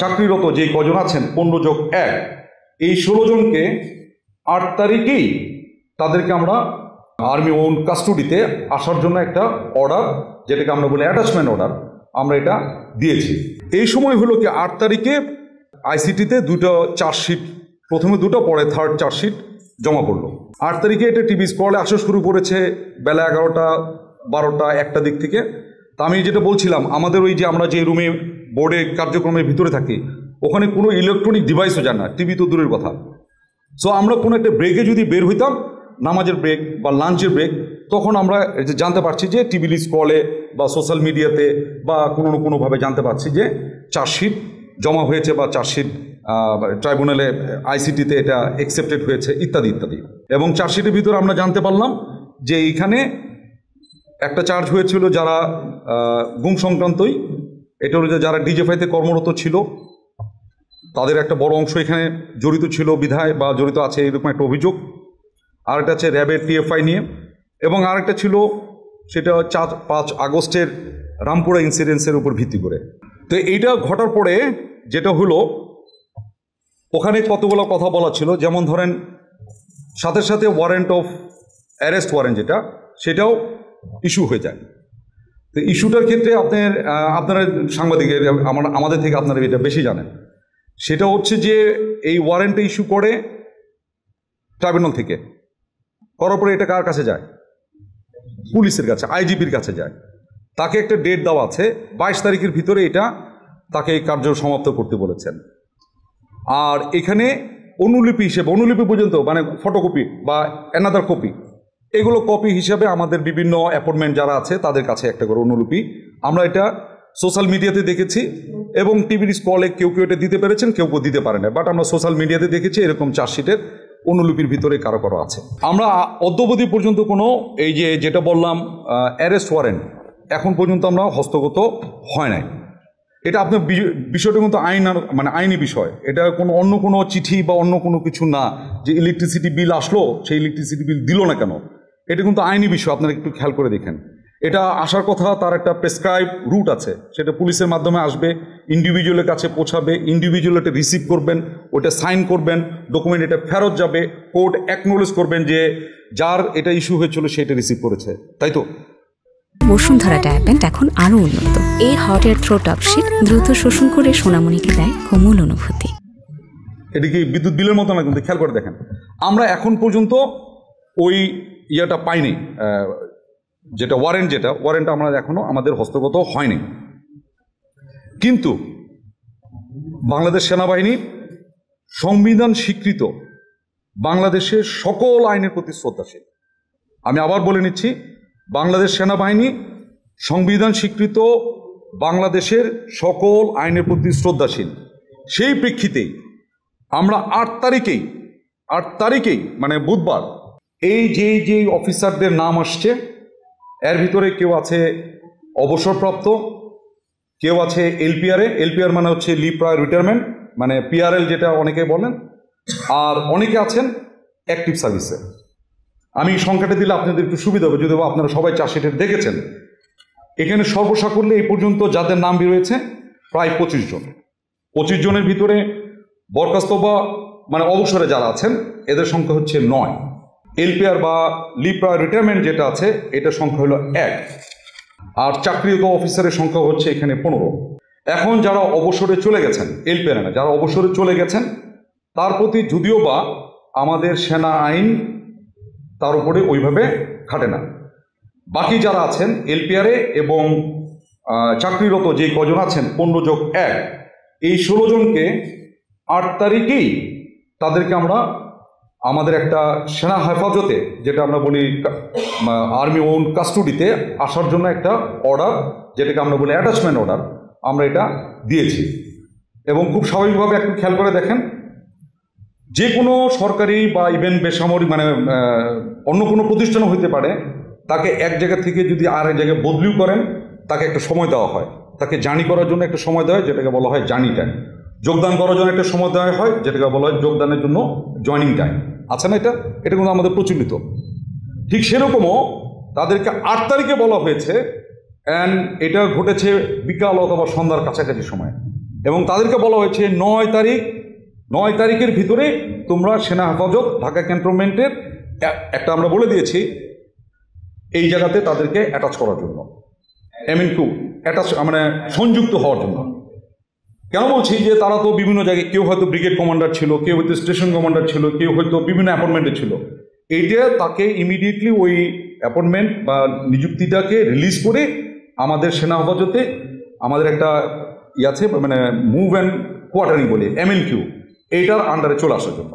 চাকরিরত যে কজন আছেন 15+1 এই 16 জনকে 8 তারিখেই তাদেরকে আমরা আর্মি ওন কাস্টডিতে আসার জন্য একটা অর্ডার, যেটাকে আমরা বলি অ্যাটাচমেন্ট অর্ডার, আমরা এটা দিয়েছি। এই সময় হলো কি 8 তারিখে আইসিটিতে দুটো চার্জশিট, প্রথমে দুটো পরে থার্ড চার্জশিট জমা পড়লো। 8 তারিখে এটা টিভি স্ক্রলে আসা শুরু করেছে বেলা 11টা 12টা 1টা দিক থেকে। তা আমি যেটা বলছিলাম, আমাদের ওই যে আমরা যে রুমে বোর্ডে কার্যক্রমের ভিতরে থাকি ওখানে কোনো ইলেকট্রনিক ডিভাইসও যায় না, টিভি তো দূরের কথা। সো আমরা কোনো একটা ব্রেকে যদি বের হইতাম, নামাজের ব্রেক বা লাঞ্চের ব্রেক, তখন আমরা জানতে পারছি যে টিভি স্ক্রলে বা সোশ্যাল মিডিয়াতে বা কোনো না কোনোভাবে জানতে পারছি যে চার্জশিট জমা হয়েছে বা চার্জশিট ট্রাইব্যুনালে আইসিটিতে এটা অ্যাকসেপ্টেড হয়েছে ইত্যাদি ইত্যাদি। এবং চার্জশিটের ভিতরে আমরা জানতে পারলাম যে এইখানে একটা চার্জ হয়েছিল যারা গুম সংক্রান্তই, এটা হলো যে যারা ডিজিএফআইতে কর্মরত ছিল তাদের একটা বড় অংশ এখানে জড়িত ছিল বিধায় বা জড়িত আছে এরকম একটা অভিযোগ। আরেকটা আছে র্যাবের টিএফআই নিয়ে, এবং আরেকটা ছিল সেটা 5 আগস্টের রামপুরা ইনসিডেন্সের উপর ভিত্তি করে। তো এইটা ঘটার পরে যেটা হলো, ওখানে কতগুলো কথা বলা ছিল, যেমন ধরেন সাথে সাথে ওয়ারেন্ট অফ অ্যারেস্ট ওয়ারেন্ট যেটা, সেটাও ইস্যু হয়ে যায়। তো ইস্যুটার ক্ষেত্রে আপনারা সাংবাদিকের আমাদের থেকে আপনারা এটা বেশি জানেন। সেটা হচ্ছে যে এই ওয়ারেন্টটা ইস্যু করে ট্রাইব্যুনাল থেকে, করার পরে এটা কার কাছে যায়? পুলিশের কাছে, আইজিপির কাছে যায়। তাকে একটা ডেট দেওয়া আছে 22 তারিখের ভিতরে এটা তাকে কার্য সমাপ্ত করতে বলেছেন। আর এখানে অনুলিপি হিসেবে, অনুলিপি পর্যন্ত মানে ফটোকপি বা অ্যানাদার কপি, এগুলো কপি হিসাবে আমাদের বিভিন্ন অ্যাপয়েন্টমেন্ট যারা আছে তাদের কাছে একটা করে অনুলিপি। আমরা এটা সোশ্যাল মিডিয়াতে দেখেছি এবং টিভির স্ক্রলে কেউ কেউ এটা দিতে পেরেছেন, কেউ কেউ দিতে পারে না, বাট আমরা সোশ্যাল মিডিয়াতে দেখেছি এরকম চার্জশিটের অনুলিপির ভিতরে কারো কারো আছে। আমরা অদ্যবধি পর্যন্ত কোনো এই যেটা বললাম অ্যারেস্ট ওয়ারেন্ট এখন পর্যন্ত আমরা হস্তগত হয় নাই। এটা আপনার বিষয়টা কিন্তু আইনি বিষয়, এটা কোনো অন্য কোনো চিঠি বা অন্য কোনো কিছু না যে ইলেকট্রিসিটি বিল আসলো সেই ইলেকট্রিসিটি বিল দিল না কেন, এটা কিন্তু আইনি বিষয়। আপনারা একটু খেয়াল করে দেখেন, এটা আসার কথা তার একটা প্রেসক্রাইব রুট আছে, সেটা পুলিশের মাধ্যমে আসবে, ইন্ডিভিজুয়ালের কাছে পৌঁছাবে, ইন্ডিভিজুয়াল এটা রিসিভ করবেন, ওটা সাইন করবেন, ডকুমেন্ট এটা ফেরত যাবে, কোর্ট অ্যাকনোলেজ করবেন যে যার এটা ইস্যু হয়েছিল সেটা রিসিভ করেছে, তাই তো? বসুন্ধরা ডায়াপেন্ট এখন আরো উন্নত। এই হট এয়ার থ্রো টপশিট দ্রুত শোষণ করে সোনামণিকে দেয় কোমল অনুভূতি। এটা কি বিদ্যুৎ বিলের মতো না, কিন্তু খেয়াল করে দেখেন আমরা এখন পর্যন্ত ওই ইয়েটা পাইনি, যেটা ওয়ারেন্ট আমরা এখনো আমাদের হস্তগত হয়নি। কিন্তু বাংলাদেশ সেনাবাহিনী সংবিধান স্বীকৃত বাংলাদেশের সকল আইনের প্রতি শ্রদ্ধাশীল। আমি আবার বলে নিচ্ছি, বাংলাদেশ সেনাবাহিনী সংবিধান স্বীকৃত বাংলাদেশের সকল আইনের প্রতি শ্রদ্ধাশীল। সেই প্রেক্ষিতেই আমরা 8 তারিখেই মানে বুধবার এই যে অফিসারদের নাম আসছে, এর ভিতরে কেউ আছে অবসরপ্রাপ্ত, কেউ আছে এলপিআর মানে হচ্ছে লিভ প্রায়র রিটায়ারমেন্ট, মানে পিআরএল যেটা অনেকে বলেন, আর অনেকে আছেন অ্যাক্টিভ সার্ভিসে। আমি সংখ্যাটা দিলে আপনাদের একটু সুবিধা হবে, যদিও আপনারা সবাই চার্জশিটে দেখেছেন। এখানে সর্বসাকুল্যে এই পর্যন্ত যাদের নাম বেরোয়েছে প্রায় 25 জন। 25 জনের ভিতরে বরখাস্ত বা মানে অবসরে যারা আছেন এদের সংখ্যা হচ্ছে 9। এলপিআর বা লিভ প্রায়র রিটায়ারমেন্ট যেটা আছে এটার সংখ্যা হলো 1, আর চাকরিরত অফিসারের সংখ্যা হচ্ছে এখানে 15। এখন যারা অবসরে চলে গেছেন, এলপিআর না, যারা অবসরে চলে গেছেন তার প্রতি যদিও বা আমাদের সেনা আইন তার উপরে ওইভাবে খাটে না। বাকি যারা আছেন এলপিআরে এবং চাকরিরত যে কজন আছেন 15+1 এই 16 জনকে 8 তারিখেই তাদেরকে আমরা আমাদের একটা সেনা হেফাজতে, যেটা আমরা বলি আর্মি ওন কাস্টডিতে আসার জন্য একটা অর্ডার, যেটাকে আমরা বলি অ্যাটাচমেন্ট অর্ডার, আমরা এটা দিয়েছি। এবং খুব স্বাভাবিকভাবে একটু খেয়াল করে দেখেন, যে কোনো সরকারি বা ইভেন বেসামরিক মানে অন্য কোনো প্রতিষ্ঠানও হইতে পারে, তাকে এক জায়গা থেকে যদি আর এক জায়গায় বদলিও করেন তাকে একটা সময় দেওয়া হয়, তাকে জার্নি করার জন্য একটা সময় দেওয়া হয় যেটাকে বলা হয় জার্নি টাইম, যোগদান করার জন্য একটা সময় দেওয়া হয় যেটাকে বলা হয় যোগদানের জন্য জয়নিং টাইম, আছে না? এটা কিন্তু আমাদের প্রচলিত। ঠিক সেরকমও তাদেরকে 8 তারিখে বলা হয়েছে, অ্যান্ড এটা ঘটেছে বিকাল অথবা সন্ধ্যার কাছাকাছি সময়। এবং তাদেরকে বলা হয়েছে 9 তারিখের ভিতরে তোমরা সেনা হেফাজত ঢাকা ক্যান্টনমেন্টের একটা আমরা বলে দিয়েছি এই জায়গাতে তাদেরকে অ্যাটাচ করার জন্য, MNQ অ্যাটাচ মানে সংযুক্ত হওয়ার জন্য। কেন বলছি যে তারা তো বিভিন্ন জায়গায়, কেউ হয়তো ব্রিগেড কমান্ডার ছিল, কেউ হয়তো স্টেশন কমান্ডার ছিল, কেউ হয়তো বিভিন্ন অ্যাপয়েন্টমেন্টে ছিল। এইটা তাকে ইমিডিয়েটলি ওই অ্যাপয়েন্টমেন্ট বা নিযুক্তিটাকে রিলিজ করে আমাদের সেনা হেফাজতে আমাদের একটা আছে মানে মুভ অ্যান্ড কোয়ার্টারিং বলি MNQ, এইটার আন্ডারে চলে আসার জন্য।